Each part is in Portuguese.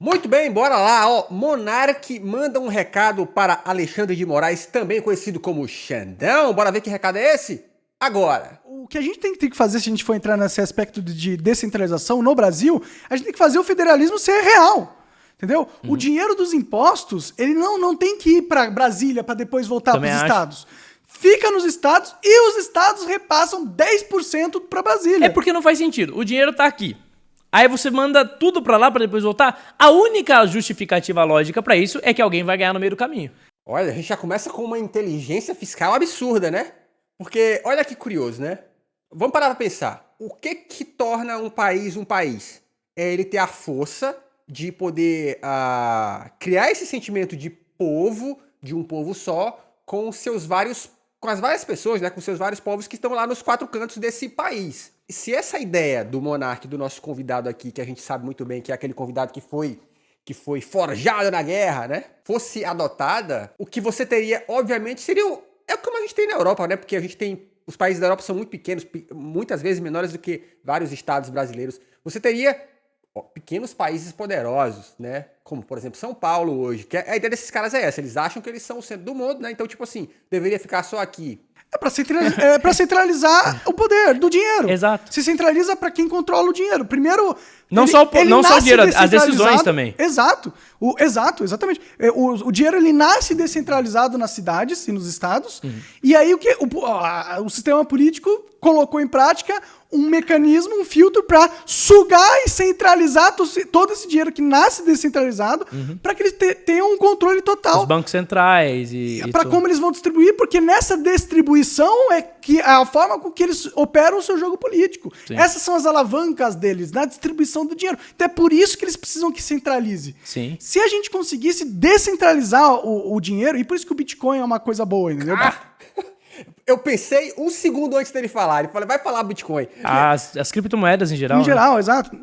Muito bem, bora lá, ó. Monark manda um recado para Alexandre de Moraes, também conhecido como Xandão. Bora ver que recado é esse? Agora. O que a gente tem que fazer, se a gente for entrar nesse aspecto de descentralização no Brasil, a gente tem que fazer o federalismo ser real. Entendeu? O dinheiro dos impostos, ele não tem que ir para Brasília para depois voltar para os estados. Fica nos estados e os estados repassam 10% para Brasília. É porque não faz sentido. O dinheiro tá aqui. Aí você manda tudo para lá para depois voltar. A única justificativa lógica para isso é que alguém vai ganhar no meio do caminho. Olha, a gente já começa com uma inteligência fiscal absurda, né? Porque, olha que curioso, né? Vamos parar para pensar. O que torna um país? É ele ter a força de poder criar esse sentimento de povo, de um povo só, com as várias pessoas, né, com seus vários povos que estão lá nos quatro cantos desse país. E se essa ideia do monarca, do nosso convidado aqui, que a gente sabe muito bem que é aquele convidado que foi forjado na guerra, né, fosse adotada, o que você teria, obviamente, seria é como a gente tem na Europa, né, porque os países da Europa são muito pequenos, muitas vezes menores do que vários estados brasileiros. Você teria pequenos países poderosos, né? Como, por exemplo, São Paulo hoje. Que a ideia desses caras é essa. Eles acham que eles são o centro do mundo, né? Então, tipo assim, deveria ficar só aqui. É pra centralizar o poder do dinheiro. Exato. Se centraliza para quem controla o dinheiro. Primeiro, não só o dinheiro, as decisões também. Exato. Exatamente. O dinheiro, ele nasce descentralizado nas cidades e nos estados. E aí o sistema político colocou em prática um mecanismo, um filtro para sugar e centralizar todo esse dinheiro que nasce descentralizado para que eles tenham um controle total. Os bancos centrais para como eles vão distribuir, porque nessa distribuição é que a forma com que eles operam o seu jogo político. Sim. Essas são as alavancas deles, na distribuição do dinheiro. Então é por isso que eles precisam que centralize. Sim. Se a gente conseguisse descentralizar o dinheiro, e por isso que o Bitcoin é uma coisa boa, entendeu? Eu pensei um segundo antes dele falar. Ele falou, vai falar Bitcoin. As criptomoedas em geral. Em geral, exato.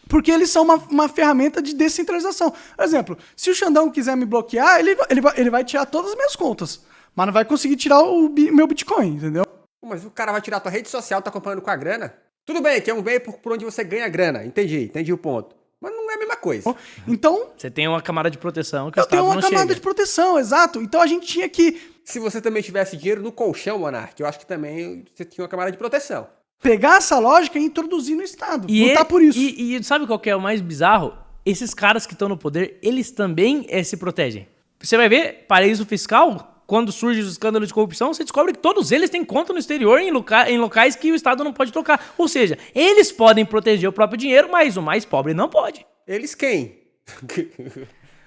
Porque eles são uma ferramenta de descentralização. Por exemplo, se o Xandão quiser me bloquear, ele vai tirar todas as minhas contas. Mas não vai conseguir tirar o meu Bitcoin, entendeu? Mas o cara vai tirar a tua rede social, tá acompanhando com a grana? Tudo bem, que é um meio por onde você ganha grana. Entendi o ponto. Mas não é a mesma coisa. Então... Você tem uma camada de proteção que eu tenho uma camada de proteção, exato. Então a gente tinha que... Se você também tivesse dinheiro no colchão, Monark, eu acho que também você tinha uma camada de proteção. Pegar essa lógica e introduzir no Estado. Lutar por isso. E sabe qual que é o mais bizarro? Esses caras que estão no poder, eles também se protegem. Você vai ver, paraíso fiscal, quando surge os escândalos de corrupção, você descobre que todos eles têm conta no exterior, em locais que o Estado não pode tocar. Ou seja, eles podem proteger o próprio dinheiro, mas o mais pobre não pode. Eles quem?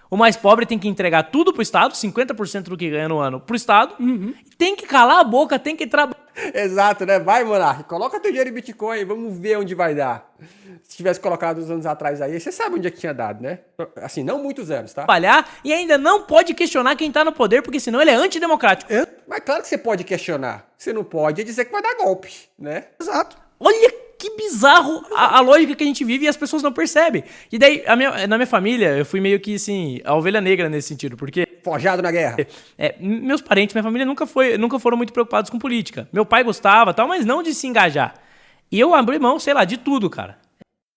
O mais pobre tem que entregar tudo pro Estado, 50% do que ganha no ano pro Estado, tem que calar a boca, tem que trabalhar. Exato, né? Vai, Monark, coloca teu dinheiro em Bitcoin, vamos ver onde vai dar. Se tivesse colocado uns anos atrás aí, você sabe onde é que tinha dado, né? Assim, não muitos anos, tá? Trabalhar e ainda não pode questionar quem tá no poder, porque senão ele é antidemocrático. Mas claro que você pode questionar. Você não pode dizer que vai dar golpe, né? Exato. Olha que bizarro a lógica que a gente vive e as pessoas não percebem. E daí, na minha família, eu fui meio que, assim, a ovelha negra nesse sentido, porque... Forjado na guerra. Meus parentes, minha família nunca foram muito preocupados com política. Meu pai gostava, tal, mas não de se engajar. E eu abri mão, sei lá, de tudo, cara.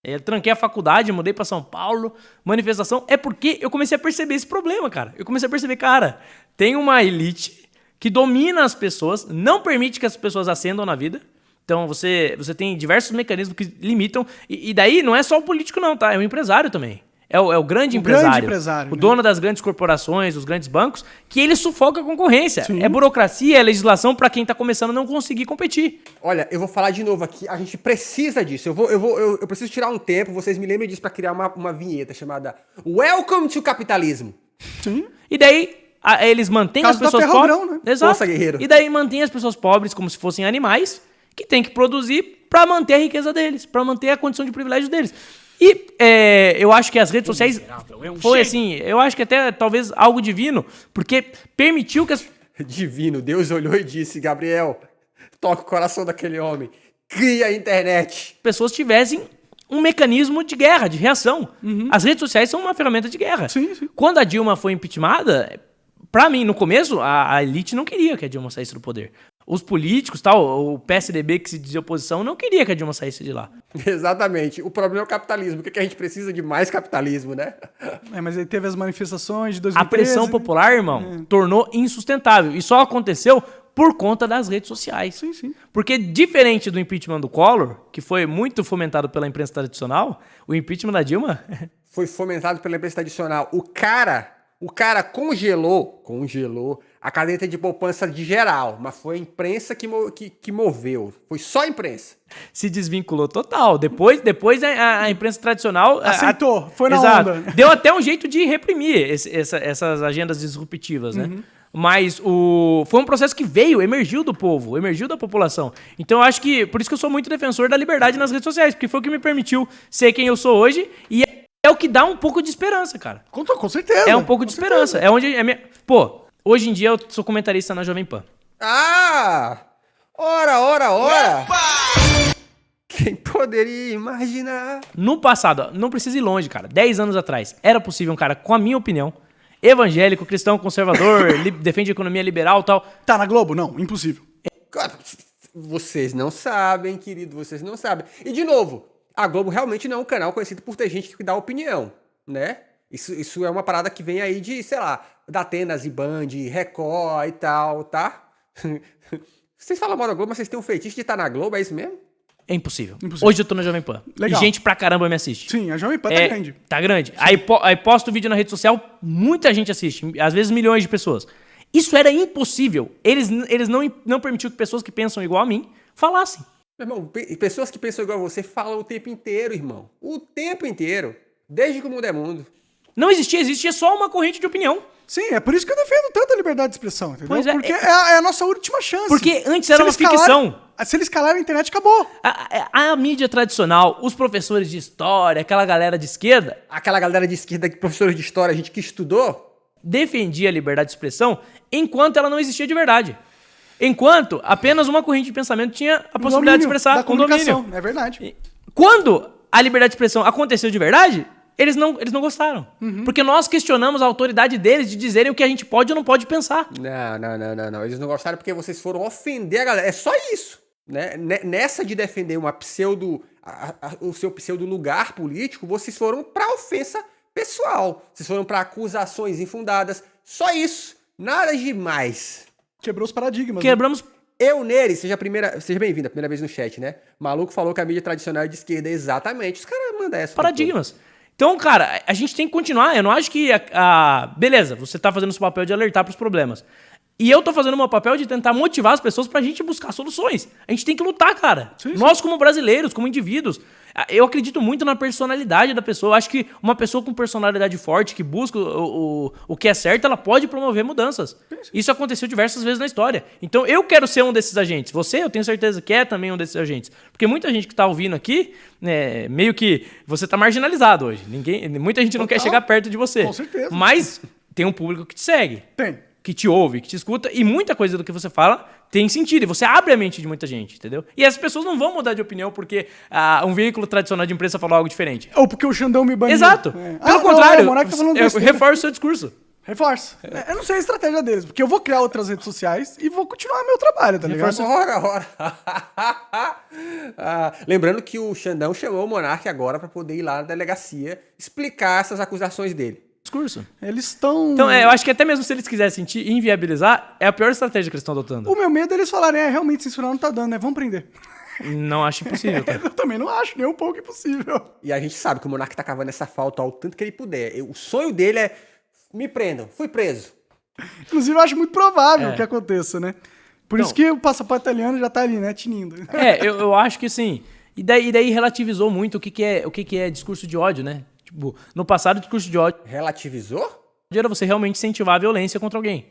Eu tranquei a faculdade, mudei pra São Paulo, manifestação. É porque eu comecei a perceber esse problema, cara. Eu comecei a perceber, cara, tem uma elite que domina as pessoas, não permite que as pessoas ascendam na vida. Então você tem diversos mecanismos que limitam. E daí não é só o político não, tá? É o empresário também. É o grande empresário. O dono das grandes corporações, dos grandes bancos, que ele sufoca a concorrência. Sim. É burocracia, é legislação para quem tá começando a não conseguir competir. Olha, eu vou falar de novo aqui. A gente precisa disso. Eu preciso tirar um tempo, vocês me lembrem disso, para criar uma vinheta chamada Welcome to Capitalismo. Sim. E daí... eles mantêm as pessoas pobres. Né? Exato. Força, guerreiro. E daí mantém as pessoas pobres como se fossem animais que tem que produzir para manter a riqueza deles, para manter a condição de privilégio deles. E eu acho que as redes sociais foi assim, eu acho que até talvez algo divino, porque permitiu que as... Divino, Deus olhou e disse, Gabriel, toca o coração daquele homem, cria a internet. Pessoas tivessem um mecanismo de guerra, de reação. As redes sociais são uma ferramenta de guerra. Sim, sim. Quando a Dilma foi impeachmentada, pra mim, no começo, a elite não queria que a Dilma saísse do poder. Os políticos, tal, o PSDB que se dizia oposição, não queria que a Dilma saísse de lá. Exatamente. O problema é o capitalismo. Por que a gente precisa de mais capitalismo, né? Mas aí teve as manifestações de A 2013. pressão popular, irmão, tornou insustentável. E só aconteceu por conta das redes sociais. Sim, sim. Porque diferente do impeachment do Collor, que foi muito fomentado pela imprensa tradicional, o impeachment da Dilma... Foi fomentado pela imprensa tradicional. O cara congelou a caderneta de poupança de geral, mas foi a imprensa que moveu. Foi só a imprensa. se desvinculou total. Depois a imprensa tradicional... Aceitou, foi na Exato. onda. Deu até um jeito de reprimir essas agendas disruptivas, né? Mas foi um processo que emergiu do povo, emergiu da população. Então eu acho que, por isso que eu sou muito defensor da liberdade nas redes sociais, porque foi o que me permitiu ser quem eu sou hoje e é o que dá um pouco de esperança, cara. Com certeza. É um pouco de esperança. É onde Pô, hoje em dia eu sou comentarista na Jovem Pan. Ah! Ora! Quem poderia imaginar? No passado, ó, não precisa ir longe, cara. 10 anos atrás, era possível um cara com a minha opinião, evangélico, cristão, conservador, defende a economia liberal e tal. Tá na Globo? Não, impossível. Cara, vocês não sabem, querido, vocês não sabem. E de novo, a Globo realmente não é um canal conhecido por ter gente que dá opinião, né? Isso é uma parada que vem aí de, sei lá, da Atenas e Band, Record e tal, tá? Vocês falam mal da Globo, mas vocês têm um feitiço de estar na Globo, é isso mesmo? É impossível. Impossível. Hoje eu tô na Jovem Pan. Legal. E gente pra caramba me assiste. Sim, a Jovem Pan tá grande. Tá grande. Aí posto o vídeo na rede social, muita gente assiste. Às vezes milhões de pessoas. Isso era impossível. Eles não permitiam que pessoas que pensam igual a mim falassem. Meu irmão, pessoas que pensam igual a você falam o tempo inteiro, irmão. O tempo inteiro. Desde que o mundo é mundo. Não existia só uma corrente de opinião. Sim, é por isso que eu defendo tanto a liberdade de expressão, entendeu? Pois é, Porque é a nossa última chance. Porque antes era Se uma eles calarem- ficção. Se eles calarem a internet, acabou. A mídia tradicional, os professores de história, aquela galera de esquerda, Aquela galera de esquerda, professores de história, a gente que estudou, defendia a liberdade de expressão enquanto ela não existia de verdade. Enquanto apenas uma corrente de pensamento tinha a possibilidade de expressar da um domínio. comunicação. É verdade. Quando a liberdade de expressão aconteceu de verdade, eles não gostaram. Porque nós questionamos a autoridade deles de dizerem o que a gente pode ou não pode pensar. Não. Eles não gostaram porque vocês foram ofender a galera. É só isso. Né? Nessa de defender uma o seu pseudo lugar político, vocês foram pra ofensa pessoal. Vocês foram pra acusações infundadas. Só isso. Nada demais. Quebrou os paradigmas. Quebramos. Nery, seja bem-vindo, a primeira vez no chat, né? Maluco falou que a mídia tradicional é de esquerda. Exatamente. Os caras mandam essa. Paradigmas. Então, cara, a gente tem que continuar. Eu não acho que beleza, você tá fazendo o seu papel de alertar pros problemas. E eu tô fazendo o meu papel de tentar motivar as pessoas pra gente buscar soluções. A gente tem que lutar, cara. Sim. Nós, como brasileiros, como indivíduos, eu acredito muito na personalidade da pessoa. Eu acho que uma pessoa com personalidade forte, que busca o que é certo, ela pode promover mudanças. Isso aconteceu diversas vezes na história. Então, eu quero ser um desses agentes. Você, eu tenho certeza que é também um desses agentes. Porque muita gente que tá ouvindo aqui, meio que você tá marginalizado hoje. Muita gente não quer chegar perto de você. Com certeza. Mas tem um público que te segue. Tem. Que te ouve, que te escuta, e muita coisa do que você fala tem sentido, e você abre a mente de muita gente, entendeu? E as pessoas não vão mudar de opinião porque um veículo tradicional de imprensa falou algo diferente. Ou porque o Xandão me baniu. Exato. É. Pelo contrário, o Monark tá falando besteira. reforça o seu discurso. Reforça. Eu não sei a estratégia deles, porque eu vou criar outras redes sociais e vou continuar meu trabalho, tá ligado? Ora. Lembrando que o Xandão chamou o Monark agora pra poder ir lá na delegacia explicar essas acusações dele. Discurso. Eles estão... Então, eu acho que até mesmo se eles quisessem te inviabilizar, é a pior estratégia que eles estão adotando. O meu medo é eles falarem, realmente censurar não tá dando, né? Vamos prender. Não acho impossível, cara. Eu também não acho, nem um pouco impossível. E a gente sabe que o Monark tá cavando essa falta ao tanto que ele puder. O sonho dele é, me prendam, fui preso. Inclusive, eu acho muito provável que aconteça, né? Por isso que o passaporte italiano já tá ali, né? Tinindo. Eu acho que sim. E daí relativizou muito o que é discurso de ódio, né? Tipo, no passado, discurso de ódio Relativizou? era você realmente incentivar a violência contra alguém.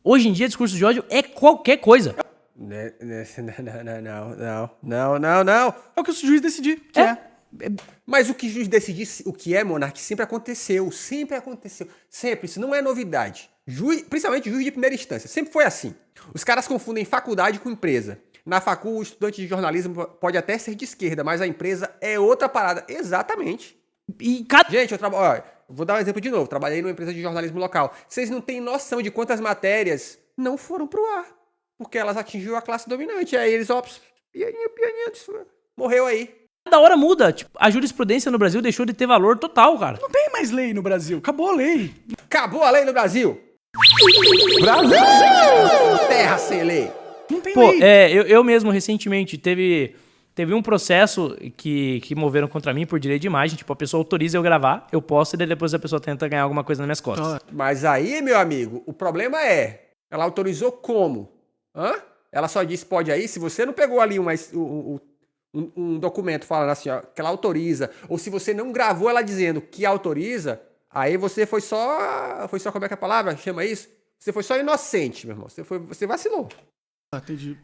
Hoje em dia, discurso de ódio é qualquer coisa. Não. É o que o juiz decidir, que É. Mas o que o juiz decidir o que é, Monark, sempre aconteceu. Sempre. Isso não é novidade. Principalmente juiz de primeira instância. Sempre foi assim. Os caras confundem faculdade com empresa. Na facul, o estudante de jornalismo pode até ser de esquerda, mas a empresa é outra parada. Exatamente. E Gente, vou dar um exemplo de novo. Trabalhei numa empresa de jornalismo local. Vocês não têm noção de quantas matérias não foram pro ar. porque elas atingiu a classe dominante. Aí eles, ó, pianinho, morreu aí. Da hora muda. Tipo, a jurisprudência no Brasil deixou de ter valor total, cara. Não tem mais lei no Brasil. Acabou a lei. Acabou a lei no Brasil. Brasil! Terra sem lei. Não tem Pô, lei. eu mesmo recentemente teve um processo que moveram contra mim por direito de imagem. Tipo, a pessoa autoriza eu gravar, eu posto, e daí depois a pessoa tenta ganhar alguma coisa nas minhas costas. Mas aí, meu amigo, o problema é, ela autorizou como? Hã? Ela só disse pode aí, se você não pegou ali um documento falando assim, ó, que ela autoriza, ou se você não gravou ela dizendo que autoriza, aí você foi só, como é que é a palavra? Chama isso? Você foi só inocente, meu irmão. Você vacilou. Entendi.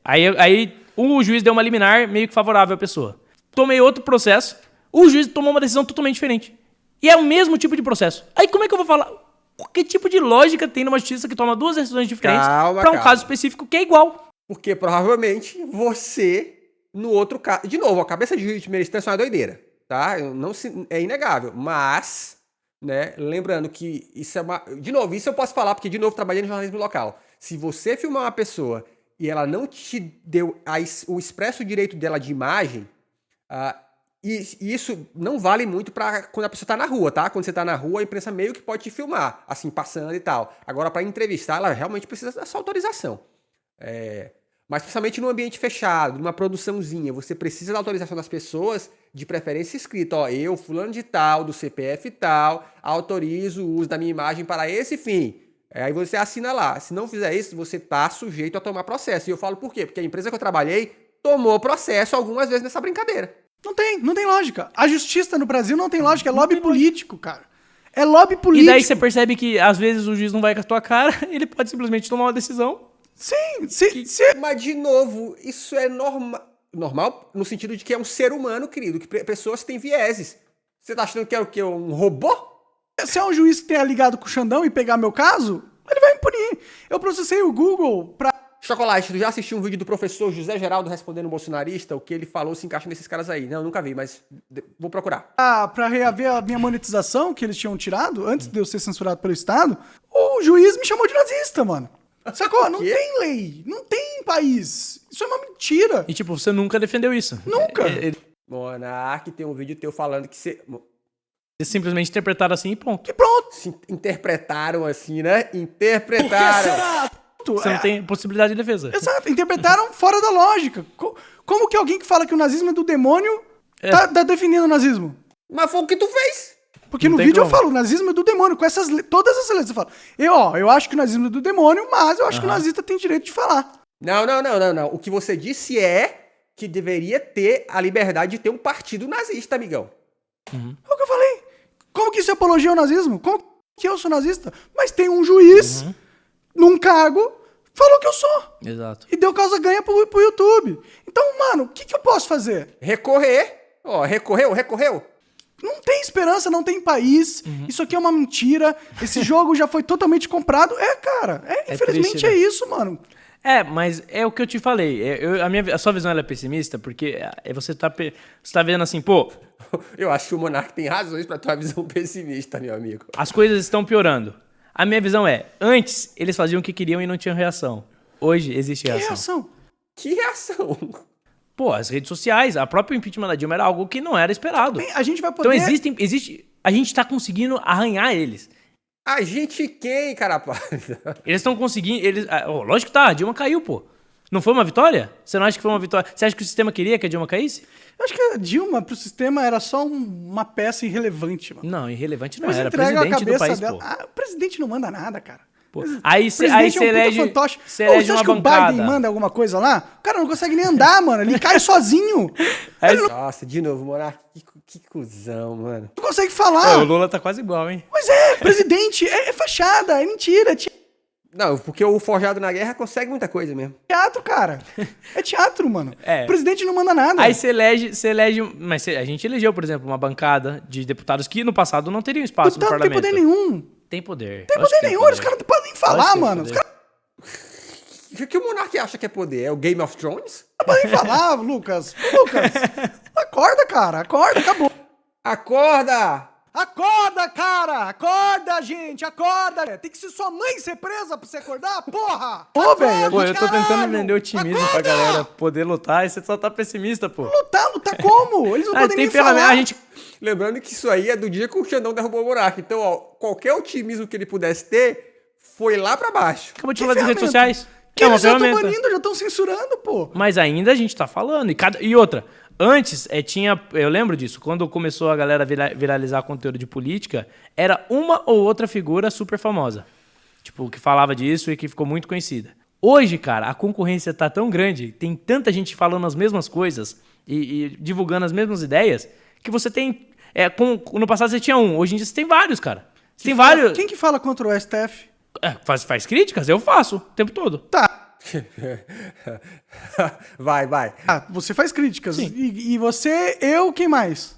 Aí o juiz deu uma liminar meio que favorável à pessoa. Tomei outro processo, o juiz tomou uma decisão totalmente diferente. E é o mesmo tipo de processo. Aí como é que eu vou falar? Que tipo de lógica tem numa justiça que toma duas decisões diferentes para um caso específico que é igual? Porque provavelmente você, no outro caso... De novo, a cabeça de juiz de primeira instância é uma doideira, tá? É inegável. Mas, né, lembrando que isso é uma... De novo, isso eu posso falar porque, de novo, trabalhei no jornalismo local. Se você filmar uma pessoa e ela não te deu o expresso direito dela de imagem, e isso não vale muito para quando a pessoa tá na rua, tá? Quando você tá na rua, a imprensa meio que pode te filmar, assim, passando e tal. Agora, para entrevistar, ela realmente precisa da sua autorização. Mas principalmente num ambiente fechado, numa produçãozinha, você precisa da autorização das pessoas, de preferência escrita. Ó, eu, fulano de tal, do CPF tal, autorizo o uso da minha imagem para esse fim. Aí você assina lá. Se não fizer isso, você tá sujeito a tomar processo. E eu falo por quê? Porque a empresa que eu trabalhei tomou processo algumas vezes nessa brincadeira. Não tem lógica. A justiça no Brasil não tem lógica, é lobby político, cara. É lobby político. E daí você percebe que às vezes o juiz não vai com a tua cara, ele pode simplesmente tomar uma decisão. Sim, Mas, de novo, isso é normal no sentido de que é um ser humano, querido, que pessoas têm vieses. Você tá achando que é o quê? Um robô? Se é um juiz que tenha ligado com o Xandão e pegar meu caso, ele vai me punir. Eu processei o Google pra... Chocolate, tu já assistiu um vídeo do professor José Geraldo respondendo um bolsonarista? O que ele falou se encaixa nesses caras aí. Não, nunca vi, mas vou procurar. Pra reaver a minha monetização que eles tinham tirado, antes de eu ser censurado pelo Estado, o juiz me chamou de nazista, mano. Sacou? Não tem lei, não tem país. Isso é uma mentira. E tipo, você nunca defendeu isso. Nunca. Monark, tem um vídeo teu falando que você... Eles simplesmente interpretaram assim e pronto. E pronto. Se interpretaram assim, né? Interpretaram. Você não tem possibilidade de defesa. Exato, interpretaram fora da lógica. Como que alguém que fala que o nazismo é do demônio tá defendendo o nazismo? Mas foi o que tu fez. Porque no vídeo eu falo, o nazismo é do demônio, com todas essas letras eu falo. Eu acho que o nazismo é do demônio, mas eu acho que o nazista tem direito de falar. Não. O que você disse é que deveria ter a liberdade de ter um partido nazista, amigão. É o que eu falei. Como que isso é apologia ao nazismo? Como que eu sou nazista? Mas tem um juiz, num cargo, falou que eu sou. Exato. E deu causa ganha pro YouTube. Então, mano, o que eu posso fazer? Recorrer. Ó, recorreu. Não tem esperança, não tem país. Isso aqui é uma mentira. Esse jogo já foi totalmente comprado. Cara. Infelizmente triste, né? é isso, mano. Mas é o que eu te falei. A sua visão ela é pessimista, porque você tá vendo assim, pô... Eu acho que o Monark tem razões pra tua visão pessimista, meu amigo. As coisas estão piorando. A minha visão é, antes eles faziam o que queriam e não tinham reação. Hoje existe reação. Que reação? Pô, as redes sociais, a própria impeachment da Dilma era algo que não era esperado. Bem, a gente vai poder... Então a gente tá conseguindo arranhar eles. A gente quem, carapaz? Eles estão conseguindo... lógico que tá, a Dilma caiu, pô. Não foi uma vitória? Você não acha que foi uma vitória? Você acha que o sistema queria que a Dilma caísse? Eu acho que a Dilma, pro sistema, era só uma peça irrelevante, mano. Não, irrelevante não Eles era. entregam Presidente a cabeça do país, dela. pô. O presidente não manda nada, cara. Pô. Aí você elege você acha uma que o bancada. Biden manda alguma coisa lá? O cara não consegue nem andar, mano. Ele cai sozinho. Nossa, de novo, Monark. Que cuzão, mano. Não consegue falar. O Lula tá quase igual, hein? Pois presidente, é fachada, é mentira, é Não, porque o forjado na guerra consegue muita coisa mesmo. teatro, cara. É teatro, mano. O presidente não manda nada. Aí você elege... Mas a gente elegeu, por exemplo, uma bancada de deputados que no passado não teriam espaço no Não tem parlamento. poder nenhum. Tem poder. Tem poder nenhum, os caras não podem nem falar, Lógico que tem mano. Os poder. caras O que o Monark acha que é poder? É o Game of Thrones? não podem falar, Lucas. Acorda, cara. Acorda, acabou. Acorda! Acorda, cara! Acorda, gente! Acorda! Tem que ser sua mãe ser presa pra você acordar, porra! Ô, velho! Pô, eu tô tentando caralho! vender otimismo pra Acorda! galera poder lutar e você só tá pessimista, pô. Lutar como? Eles não podem tem nem ferramenta, falar. a gente... Lembrando que isso aí é do dia que o Xandão derrubou o Monark. Então, ó, qualquer otimismo que ele pudesse ter foi lá pra baixo. Acabou de Que falar das redes ferramenta? sociais. Que É uma eles já estão ferramenta. banindo, já estão censurando, pô. Mas ainda a gente tá falando. E outra, antes tinha. Eu lembro disso, quando começou a galera viralizar conteúdo de política, era uma ou outra figura super famosa. Tipo, que falava disso e que ficou muito conhecida. Hoje, cara, a concorrência tá tão grande, tem tanta gente falando as mesmas coisas e divulgando as mesmas ideias, que você tem. No passado você tinha um, hoje em dia você tem vários, cara. Você tem vários. Quem que fala contra o STF? Faz críticas? Eu faço o tempo todo. Tá. Vai. Ah, você faz críticas. Sim. E você, eu, quem mais?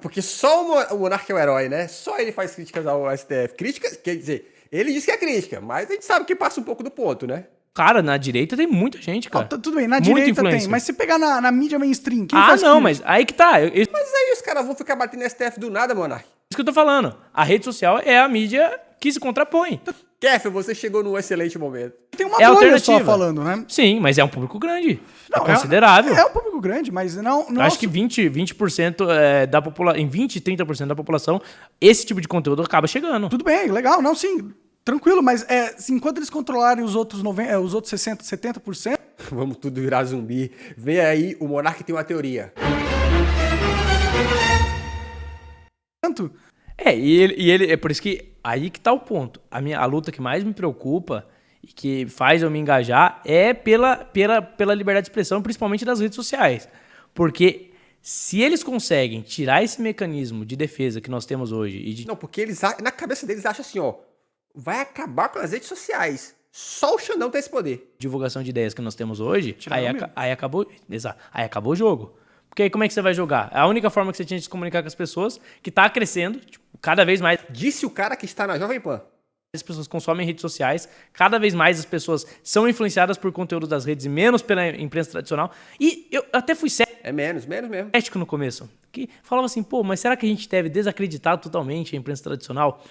Porque só o Monark é o herói, né? Só ele faz críticas ao STF. Críticas, quer dizer, ele diz que é crítica, mas a gente sabe que passa um pouco do ponto, né? Cara, na direita tem muita gente, cara. Tudo bem, na Muita direita influência. tem. Mas se pegar na mídia mainstream, quem Ah, faz não, crítica? mas aí que tá. Mas aí os caras vão ficar batendo no STF do nada, Monark. Isso que eu tô falando. A rede social é a mídia que se contrapõe. Kef, você chegou num excelente momento. Tem uma É bolha só alternativa. falando, né? Sim, mas é um público grande. Não, é considerável. É um público grande, mas não... Acho que 20% da população, em 20, 30% da população, esse tipo de conteúdo acaba chegando. Tudo bem, legal, não, sim, tranquilo, mas enquanto eles controlarem os outros 60%, 70%, Vamos tudo virar zumbi. Vem aí, o Monark tem uma teoria. E ele é por isso que aí que tá o ponto. A luta que mais me preocupa e que faz eu me engajar é pela liberdade de expressão, principalmente das redes sociais. Porque se eles conseguem tirar esse mecanismo de defesa que nós temos hoje e de Não, porque eles, na cabeça deles, acham assim, ó, vai acabar com as redes sociais. Só o Xandão tem esse poder. divulgação de ideias que nós temos hoje, Tiraram aí, mesmo. aí acabou, exato, aí acabou o jogo. Porque aí como é que você vai jogar? A única forma que você tinha de se comunicar com as pessoas, que tá crescendo, tipo, cada vez mais Disse o cara que está na Jovem Pan. as pessoas consomem redes sociais, cada vez mais as pessoas são influenciadas por conteúdo das redes e menos pela imprensa tradicional. E eu até fui É menos mesmo. cético no começo, que falava assim, pô, mas será que a gente deve desacreditar totalmente a imprensa tradicional?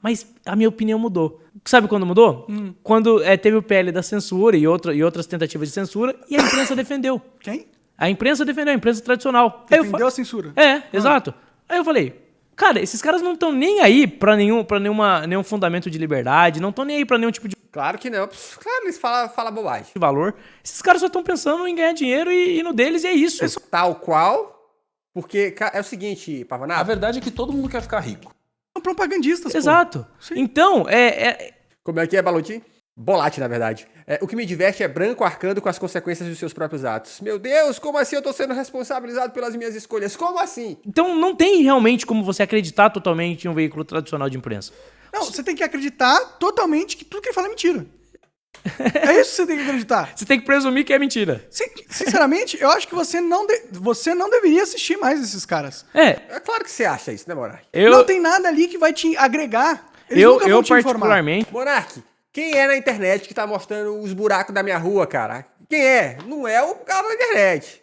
Mas a minha opinião mudou. Sabe quando mudou? Quando teve o PL da censura e outras tentativas de censura, e a imprensa defendeu. quem? A imprensa defendeu, a imprensa tradicional. Aí eu Defendeu a censura. Exato. Aí eu falei, cara, esses caras não estão nem aí pra nenhum fundamento de liberdade, não estão nem aí pra nenhum tipo de Claro que não. Claro, eles falam bobagem. valor. Esses caras só estão pensando em ganhar dinheiro e no deles e é isso. Tal qual, porque é o seguinte, A Pavanato. verdade é que todo mundo quer ficar rico. São propagandistas, Exato. Sim. Então, Como é que é, Balotim? Bolate, na verdade. O que me diverte é branco arcando com as consequências dos seus próprios atos. Meu Deus, como assim eu tô sendo responsabilizado pelas minhas escolhas? Como assim? então não tem realmente como você acreditar totalmente em um veículo tradicional de imprensa. Não, você tem que acreditar totalmente que tudo que ele fala é mentira. É isso que você tem que acreditar. Você tem que presumir que é mentira. Sinceramente, eu acho que você não deveria assistir mais esses caras. É claro que você acha isso, né, Monark? Não tem nada ali que vai te agregar. Eles Eu nunca vão te informar. particularmente, Monark, quem é na internet que tá mostrando os buracos da minha rua, cara? Quem é? Não é o cara da internet.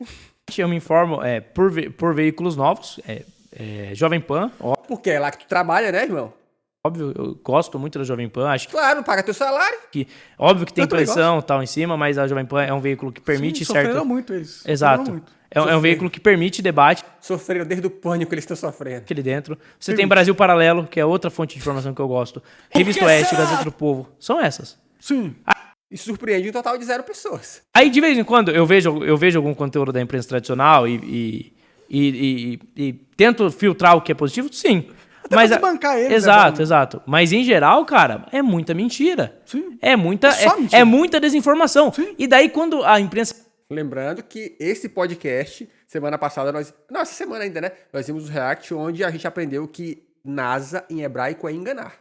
eu me informo por veículos novos, Jovem Pan, Porque é lá que tu trabalha, né, irmão? óbvio, eu gosto muito da Jovem Pan, acho Claro, paga teu salário. que óbvio que tem Eu também pressão e tal em cima, mas a Jovem Pan é um veículo que permite Sim, certo. sofreram muito eles. Exato. Sofreram muito. É um veículo que permite debate Sofreram desde o pânico que eles estão sofrendo. aqui dentro. Você tem Brasil Paralelo, que é outra fonte de informação que eu gosto. Revista Oeste, Gazeta do Povo. São essas. Sim. E surpreende um total de 0 pessoas. Aí, de vez em quando, eu vejo algum conteúdo da imprensa tradicional e tento filtrar o que é positivo, sim. Até pra desbancar eles, Exato, é bom. exato. Mas, em geral, cara, é muita mentira. Sim. É muita, É só mentira. é muita desinformação. Sim. E daí, quando a imprensa Lembrando que esse podcast, semana passada, não, essa semana ainda, né? Nós vimos o React, onde a gente aprendeu que NASA em hebraico é enganar.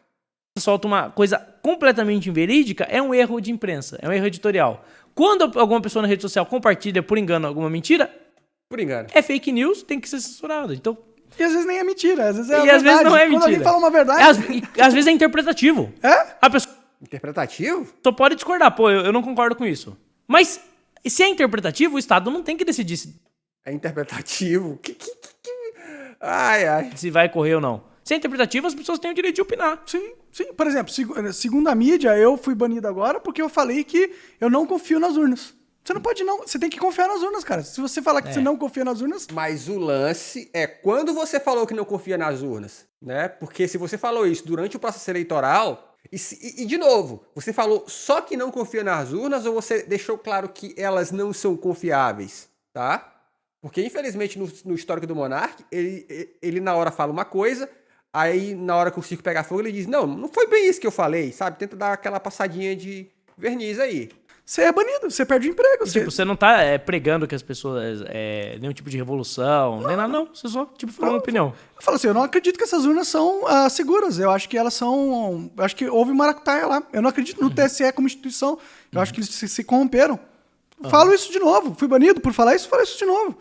solta uma coisa completamente inverídica, é um erro de imprensa, é um erro editorial. Quando alguma pessoa na rede social compartilha por engano alguma mentira, Por engano. é fake news, tem que ser censurado. Então, E às vezes nem é mentira, às vezes é e a às vezes verdade. não é Quando mentira. alguém fala uma verdade... Às vezes é interpretativo. É? A pessoa Interpretativo? só pode discordar, pô, eu não concordo com isso. Mas, se é interpretativo, o Estado não tem que decidir se... É interpretativo? Ai. se vai correr ou não. Se é interpretativo, as pessoas têm o direito de opinar. Sim. Por exemplo, segundo a mídia, eu fui banido agora porque eu falei que eu não confio nas urnas. Você não pode não. Você tem que confiar nas urnas, cara. Se você falar que você não confia nas urnas... Mas o lance é quando você falou que não confia nas urnas, né? Porque se você falou isso durante o processo eleitoral... E de novo, você falou só que não confia nas urnas ou você deixou claro que elas não são confiáveis, tá? Porque, infelizmente, no histórico do Monark, ele na hora fala uma coisa, aí na hora que o circo pega fogo, ele diz, não foi bem isso que eu falei, sabe? Tenta dar aquela passadinha de verniz aí. Você é banido, você perde o emprego. Tipo, você não tá pregando que as pessoas... nenhum tipo de revolução, nem nada, não. Você só, falou uma opinião. Eu falo assim, eu não acredito que essas urnas são seguras. Eu acho que elas são... Eu acho que houve maracutaia lá. Eu não acredito no TSE como instituição. Eu acho que eles se corromperam. Falo isso de novo. Fui banido por falar isso, falo isso de novo.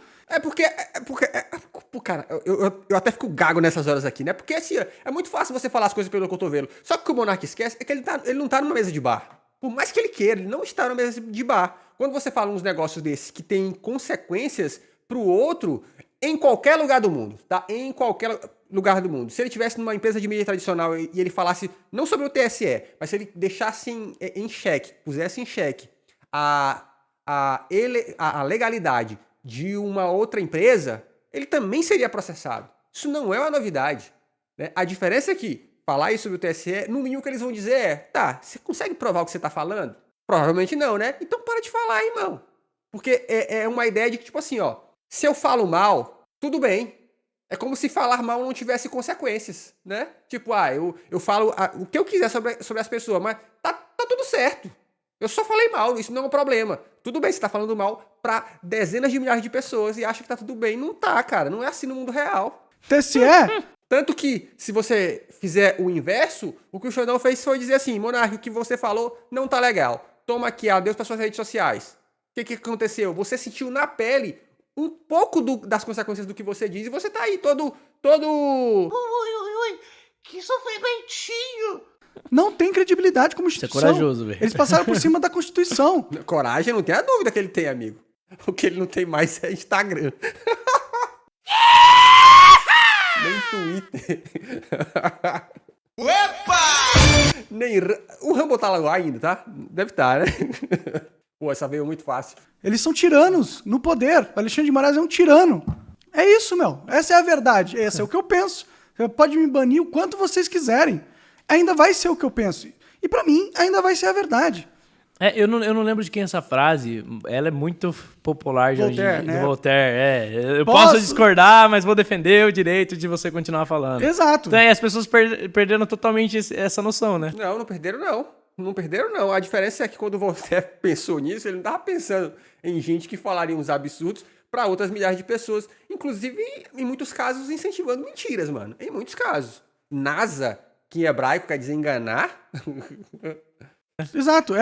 Cara, eu até fico gago nessas horas aqui, né? Porque assim, é muito fácil você falar as coisas pelo cotovelo. Só que o que o Monark esquece é que ele não tá numa mesa de bar. Por mais que ele queira, ele não está numa mesa de bar. Quando você fala uns negócios desses que tem consequências pro outro, em qualquer lugar do mundo, tá? Em qualquer lugar do mundo. Se ele estivesse numa empresa de mídia tradicional e ele falasse, não sobre o TSE, mas se ele deixasse em xeque, pusesse em xeque a legalidade de uma outra empresa, ele também seria processado. Isso não é uma novidade, né? A diferença é que falar isso sobre o TSE, no mínimo que eles vão dizer tá, você consegue provar o que você tá falando? Provavelmente não, né? Então para de falar, irmão. Porque é uma ideia de que, tipo assim, se eu falo mal, tudo bem. É como se falar mal não tivesse consequências, né? Tipo, eu falo o que eu quiser sobre as pessoas, mas tá tudo certo. Eu só falei mal, isso não é um problema. Tudo bem, você tá falando mal pra dezenas de milhares de pessoas e acha que tá tudo bem. Não tá, cara. Não é assim no mundo real. TSE... Tanto que, se você fizer o inverso, o que o Xandão fez foi dizer assim, Monark, o que você falou não tá legal. Toma aqui, adeus para suas redes sociais. O que aconteceu? Você sentiu na pele um pouco das consequências do que você diz e você tá aí todo... Ui, que sofrimentinho. Não tem credibilidade como instituição. Você é corajoso, velho. Eles passaram por cima da Constituição. Coragem, não tem a dúvida que ele tem, amigo. O que ele não tem mais é Instagram. Nem Twitter. Opa! Nem... O Rambo tá lá ainda, tá? Deve estar, né? Pô, essa veio muito fácil. Eles são tiranos no poder. O Alexandre de Moraes é um tirano. É isso, meu. Essa é a verdade. Esse é o que eu penso. Você pode me banir o quanto vocês quiserem. Ainda vai ser o que eu penso. E pra mim, ainda vai ser a verdade. Eu não lembro de quem é essa frase. Ela é muito popular de Voltaire, hoje, né? do Voltaire. Eu posso discordar, mas vou defender o direito de você continuar falando. Exato. Então, as pessoas perderam totalmente essa noção, né? Não perderam, não. Não perderam, não. A diferença é que quando o Voltaire pensou nisso, ele não estava pensando em gente que falaria uns absurdos para outras milhares de pessoas. Inclusive, em muitos casos, incentivando mentiras, mano. Em muitos casos. NASA, que em hebraico quer dizer enganar... Exato,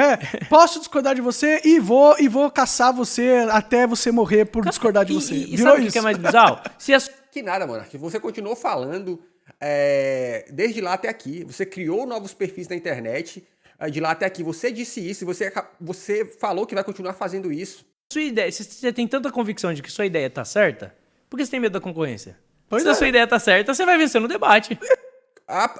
posso discordar de você e vou caçar você até você morrer por discordar de você. E sabe o que é mais bizarro? Que nada, Monark. Você continuou falando desde lá até aqui. Você criou novos perfis na internet de lá até aqui. Você disse isso e você falou que vai continuar fazendo isso. Sua ideia, se você tem tanta convicção de que sua ideia tá certa, por que você tem medo da concorrência? Pois Se a sua ideia tá certa, você vai vencer no debate.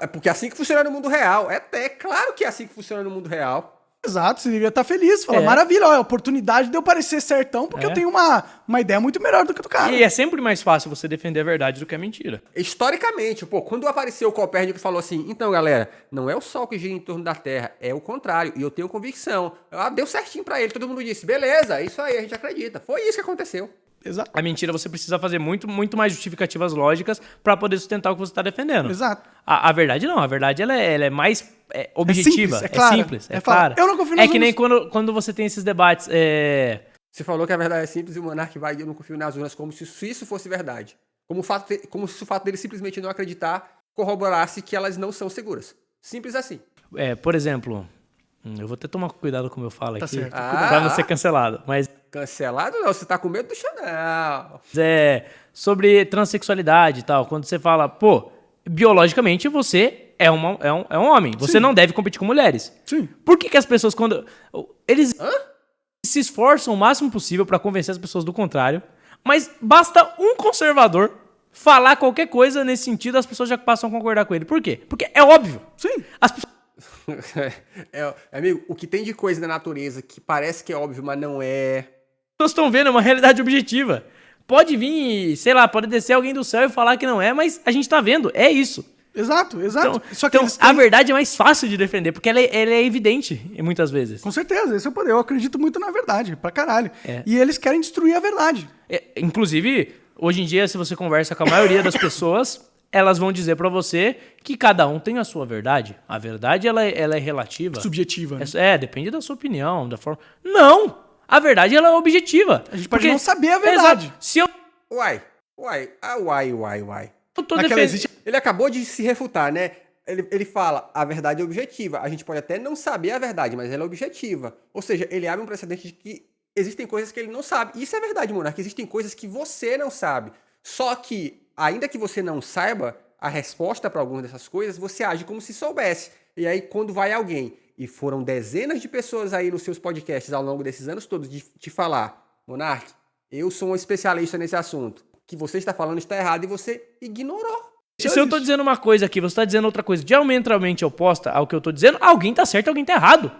É porque é assim que funciona no mundo real. É claro que é assim que funciona no mundo real. Exato, você devia estar feliz. Fala, maravilha, a oportunidade de eu parecer certão, porque eu tenho uma ideia muito melhor do que a do cara. E é sempre mais fácil você defender a verdade do que a mentira. Historicamente, quando apareceu o Copérnico e falou assim, então, galera, não é o Sol que gira em torno da Terra, é o contrário, e eu tenho convicção. Deu certinho pra ele, todo mundo disse, beleza, isso aí, a gente acredita. Foi isso que aconteceu. Exato. A mentira você precisa fazer muito, muito mais justificativas lógicas pra poder sustentar o que você tá defendendo. Exato. A verdade não, a verdade ela é mais objetiva, simples, é clara. Eu não confio nas É que nem urnas. quando você tem esses debates... Você falou que a verdade é simples e o Monark vai, eu não confio nas urnas, como se isso fosse verdade. Como se o fato dele simplesmente não acreditar corroborasse que elas não são seguras. Simples assim. Por exemplo, eu vou até tomar cuidado como eu falo aqui, certo. pra não ser cancelado, mas... Cancelado não, você tá com medo do Chanel. Sobre transexualidade e tal, quando você fala, biologicamente você é um homem, você não deve competir com mulheres. Sim. Por que as pessoas, quando... Eles se esforçam o máximo possível pra convencer as pessoas do contrário, mas basta um conservador falar qualquer coisa nesse sentido, as pessoas já passam a concordar com ele. Por quê? Porque é óbvio. Sim. As pessoas Amigo, o que tem de coisa na natureza que parece que é óbvio, mas não é. estão vendo, é uma realidade objetiva. Pode vir, sei lá, pode descer alguém do céu e falar que não é, mas a gente tá vendo, é isso. Exato. Então, Só que então eles têm- a verdade é mais fácil de defender, porque ela é evidente, muitas vezes. Com certeza, esse é o poder. Eu acredito muito na verdade, pra caralho. É. E eles querem destruir a verdade. Inclusive, hoje em dia, se você conversa com a maioria das pessoas, elas vão dizer pra você que cada um tem a sua verdade. A verdade, ela é relativa. Subjetiva. Né? Depende da sua opinião, da forma... Não! A verdade, ela é objetiva. A gente pode não saber a verdade. Exato. Se eu Uai. tô Naquela defendendo... existe- Ele acabou de se refutar, né? Ele fala, a verdade é objetiva. A gente pode até não saber a verdade, mas ela é objetiva. Ou seja, ele abre um precedente de que existem coisas que ele não sabe. Isso é verdade, Monark. Existem coisas que você não sabe. Só que, ainda que você não saiba a resposta para algumas dessas coisas, você age como se soubesse. E aí, quando vai alguém, e foram dezenas de pessoas aí nos seus podcasts ao longo desses anos todos, de te falar, Monark, eu sou um especialista nesse assunto. O que você está falando está errado e você ignorou. Se eu tô dizendo uma coisa aqui, você tá dizendo outra coisa diametralmente oposta ao que eu tô dizendo, alguém tá certo e alguém tá errado.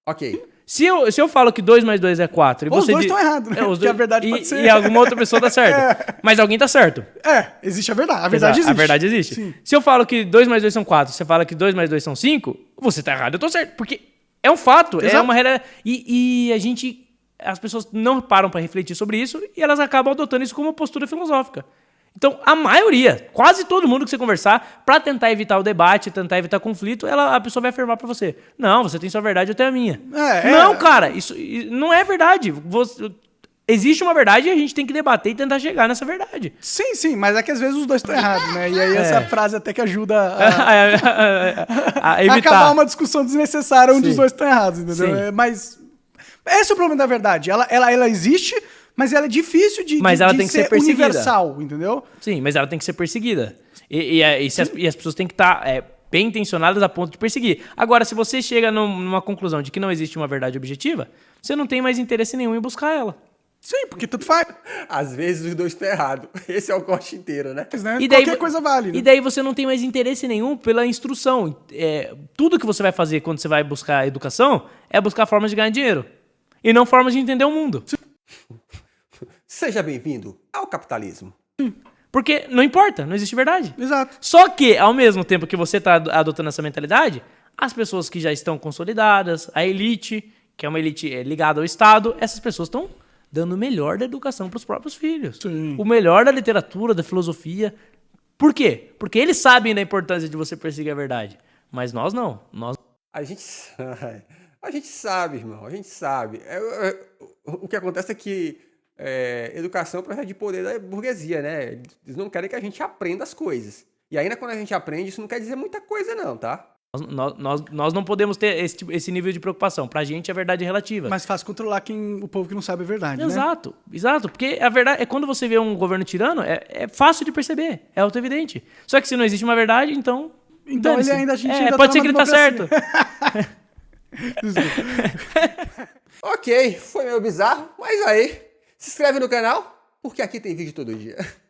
Ok. Se eu falo que 2 mais 2 é 4 e Ou os você dois estão errados, né? os Porque dois... a verdade pode ser. E alguma outra pessoa tá certa. Mas alguém tá certo. Existe a verdade. A verdade Exato, existe. A verdade existe. Sim. Se eu falo que 2 mais 2 são 4, você fala que 2 mais 2 são 5, você tá errado, eu tô certo. Porque é um fato, é Exato. uma realidade. E a gente... As pessoas não param pra refletir sobre isso e elas acabam adotando isso como postura filosófica. Então, a maioria, quase todo mundo que você conversar, pra tentar evitar o debate, tentar evitar conflito, a pessoa vai afirmar pra você: não, você tem sua verdade, eu tenho a minha. Não, cara, isso não é verdade. Existe uma verdade e a gente tem que debater e tentar chegar nessa verdade. Sim, mas é que às vezes os dois estão errados, né? E aí essa frase até que ajuda A evitar. acabar uma discussão desnecessária onde Sim. os dois estão errados, entendeu? Sim. Mas esse é o problema da verdade. Ela existe, mas ela é difícil de, Mas de, ela de tem que ser perseguida. universal, entendeu? Sim, mas ela tem que ser perseguida. E as pessoas têm que estar bem intencionadas a ponto de perseguir. Agora, se você chega numa conclusão de que não existe uma verdade objetiva, você não tem mais interesse nenhum em buscar ela. Sim, porque tudo faz. Às vezes os dois estão errados. Esse é o corte inteiro, né? Né? E daí, Qualquer coisa vale. Né? E daí você não tem mais interesse nenhum pela instrução. Tudo que você vai fazer quando você vai buscar educação é buscar formas de ganhar dinheiro. E não formas de entender o mundo. Seja bem-vindo ao capitalismo. Porque não importa, não existe verdade. Exato. Só que, ao mesmo tempo que você está adotando essa mentalidade, as pessoas que já estão consolidadas, a elite, que é uma elite ligada ao Estado, essas pessoas estão dando o melhor da educação para os próprios filhos. Sim. O melhor da literatura, da filosofia. Por quê? Porque eles sabem da importância de você perseguir a verdade. Mas nós não. A gente sabe, irmão. A gente sabe. O que acontece é que educação é projeto de poder da burguesia, né? Eles não querem que a gente aprenda as coisas. E ainda quando a gente aprende, isso não quer dizer muita coisa, não, tá? Nós não podemos ter esse nível de preocupação. Pra gente, a verdade é relativa. Mais fácil controlar o povo que não sabe a verdade, né? Exato. Porque a verdade é quando você vê um governo tirano, é fácil de perceber. É autoevidente. Só que se não existe uma verdade, então... Então dane-se. a gente ainda pode tá ser que ele numa tá certo. Ok, foi meio bizarro, mas aí, se inscreve no canal, porque aqui tem vídeo todo dia.